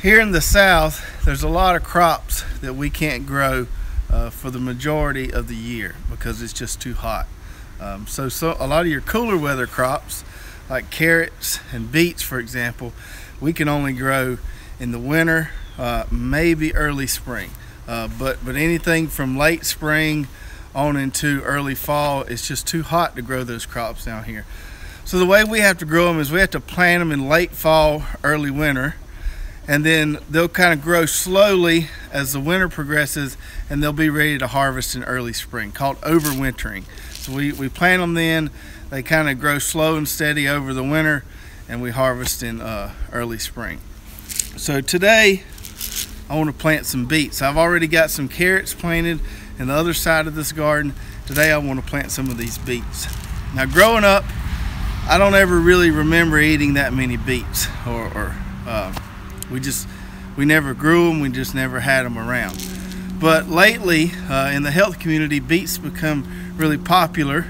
Here in the South, there's a lot of crops that we can't grow for the majority of the year because it's just too hot. So a lot of your cooler weather crops, like carrots and beets, for example, we can only grow in the winter, maybe early spring. But anything from late spring on into early fall, it's just too hot to grow those crops down here. So the way we have to grow them is we have to plant them in late fall, early winter, and then they'll kind of grow slowly as the winter progresses, and they'll be ready to harvest in early spring, called overwintering. So we plant them then, they kind of grow slow and steady over the winter, and we harvest in early spring. So today I want to plant some beets. I've already got some carrots planted in the other side of this garden. Today I want to plant some of these beets. Now growing up, I don't ever really remember eating that many beets, we never grew them, we just never had them around. But lately in the health community, beets become really popular.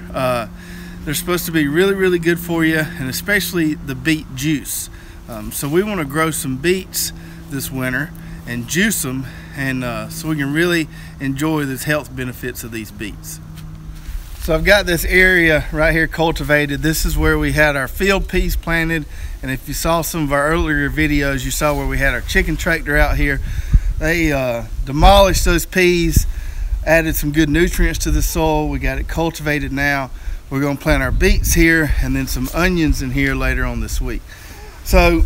They're supposed to be really good for you, and especially the beet juice. So we want to grow some beets this winter and juice them, and so we can really enjoy the health benefits of these beets. So I've got this area right here cultivated. This is where we had our field peas planted, and if you saw some of our earlier videos, you saw where we had our chicken tractor out here. They demolished those peas, added some good nutrients to the soil. We got it cultivated now. We're going to plant our beets here and then some onions in here later on this week. So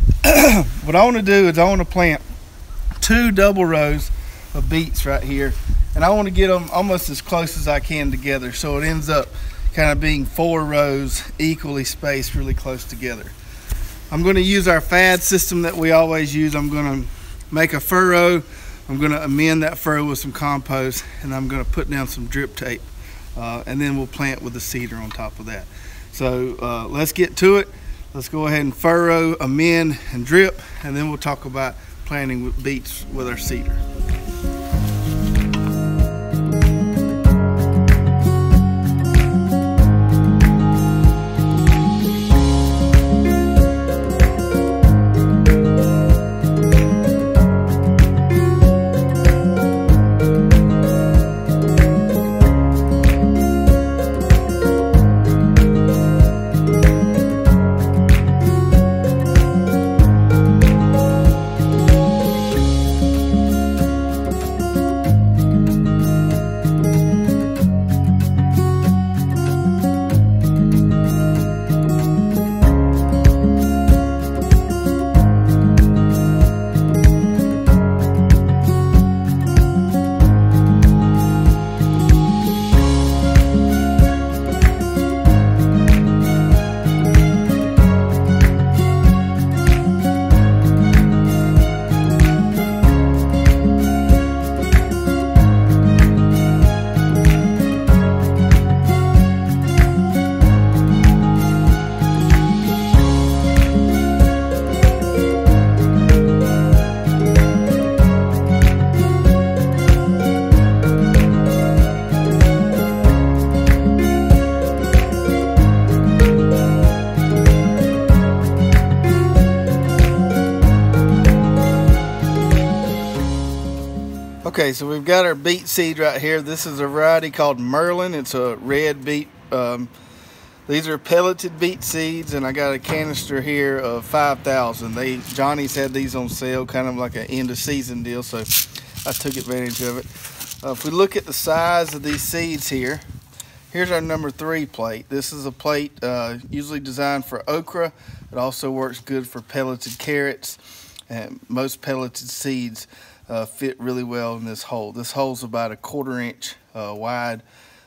what I want to do is I want to plant 2 double rows of beets right here, and I want to get them almost as close as I can together, so it ends up kind of being 4 rows equally spaced really close together. I'm going to use our FAD system that we always use. I'm going to make a furrow, I'm going to amend that furrow with some compost, and I'm going to put down some drip tape, and then we'll plant with the seeder on top of that. So let's get to it. Let's go ahead and furrow, amend, and drip, and then we'll talk about planting with beets with our seeder. Okay, so we've got our beet seed right here. This is a variety called Merlin. It's a red beet. These are pelleted beet seeds, and I got a canister here of 5,000. Johnny's had these on sale, kind of like an end of season deal, so I took advantage of it. If we look at the size of these seeds here, here's our number 3 plate. This is a plate usually designed for okra. It also works good for pelleted carrots, and most pelleted seeds fit really well in this hole. This hole's about 1/4 inch wide,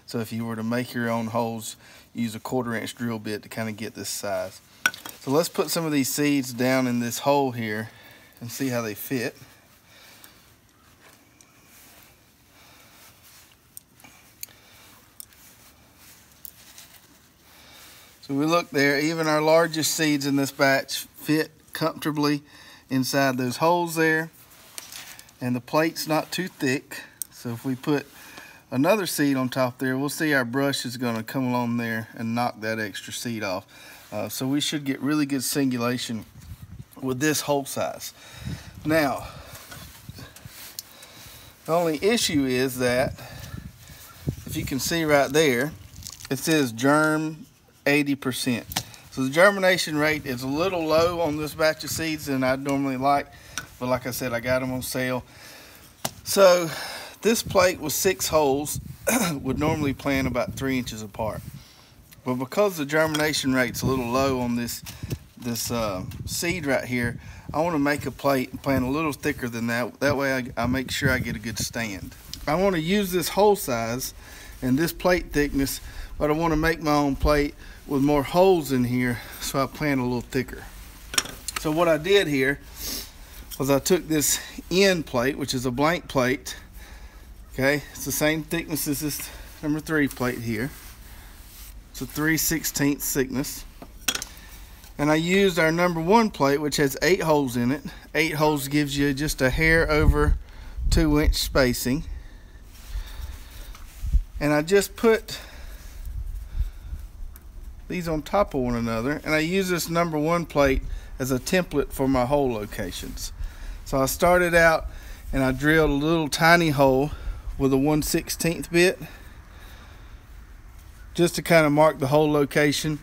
so if you were to make your own holes, use a 1/4 inch drill bit to kind of get this size. So let's put some of these seeds down in this hole here and see how they fit. So we look there, even our largest seeds in this batch fit comfortably inside those holes there. And the plate's not too thick, so if we put another seed on top there, we'll see our brush is going to come along there and knock that extra seed off. So we should get really good singulation with this hole size. Now, the only issue is that, if you can see right there, it says germ 80%. So the germination rate is a little low on this batch of seeds than I'd normally like, but like I said, I got them on sale. So this plate with 6 holes would normally plant about 3 inches apart. But because the germination rate's a little low on this seed right here, I want to make a plate and plant a little thicker than that. That way I make sure I get a good stand. I want to use this hole size and this plate thickness, but I want to make my own plate with more holes in here, so I plant a little thicker. So what I did here was I took this end plate, which is a blank plate. Okay, it's the same thickness as this number 3 plate here. It's a 3/16 thickness. And I used our number 1 plate, which has 8 holes in it. 8 holes gives you just a hair over 2-inch spacing. And I just put these on top of one another, and I use this number 1 plate as a template for my hole locations. So I started out and I drilled a little tiny hole with a 1/16 bit just to kind of mark the hole location.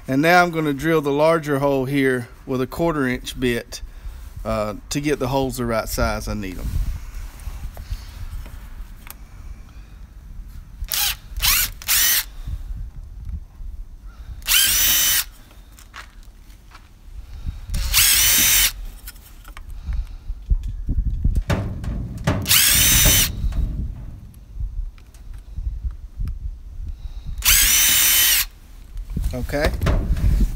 And now I'm going to drill the larger hole here with a 1/4 inch bit to get the holes the right size I need them. Okay,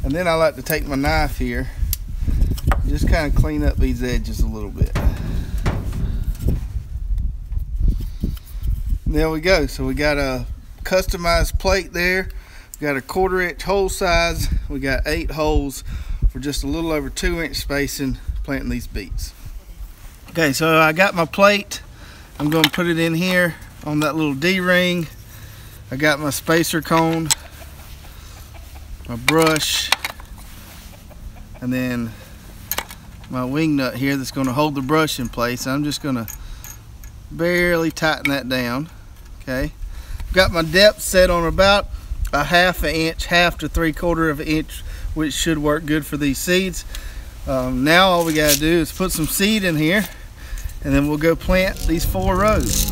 and then I like to take my knife here, just kind of clean up these edges a little bit. There we go. So we got a customized plate there. We got a 1/4 inch hole size. We got 8 holes for just a little over 2-inch spacing, planting these beets. Okay, so I got my plate. I'm going to put it in here on that little D-ring. I got my spacer cone, my brush, and then my wing nut here that's going to hold the brush in place. I'm just going to barely tighten that down. Okay, got my depth set on about a 1/2 inch, 1/2 to 3/4 inch, which should work good for these seeds. Now all we got to do is put some seed in here, and then we'll go plant these 4 rows.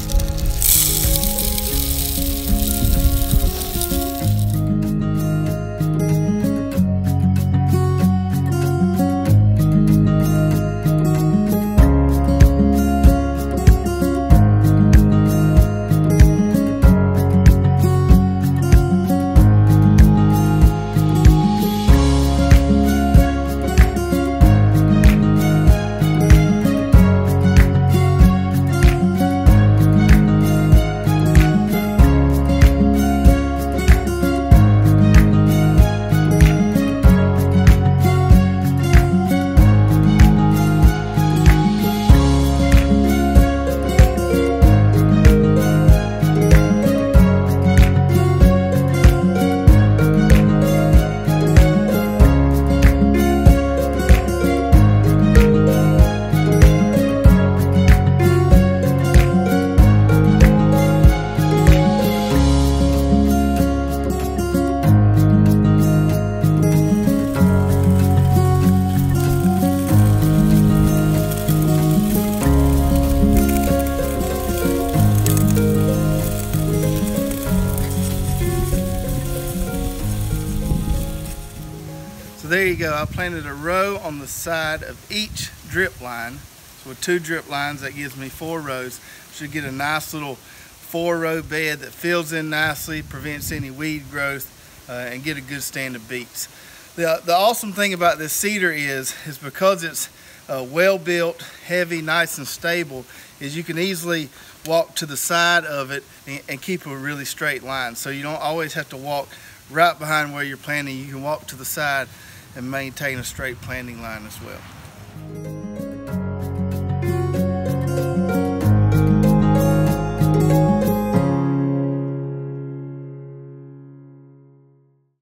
So there you go. I planted a row on the side of each drip line. So with 2 drip lines, that gives me 4 rows. Should get a nice little 4-row bed that fills in nicely, prevents any weed growth, and get a good stand of beets. The awesome thing about this seeder is because it's well built, heavy, nice and stable, is you can easily walk to the side of it and keep a really straight line. So you don't always have to walk right behind where you're planting. You can walk to the side and maintain a straight planting line as well.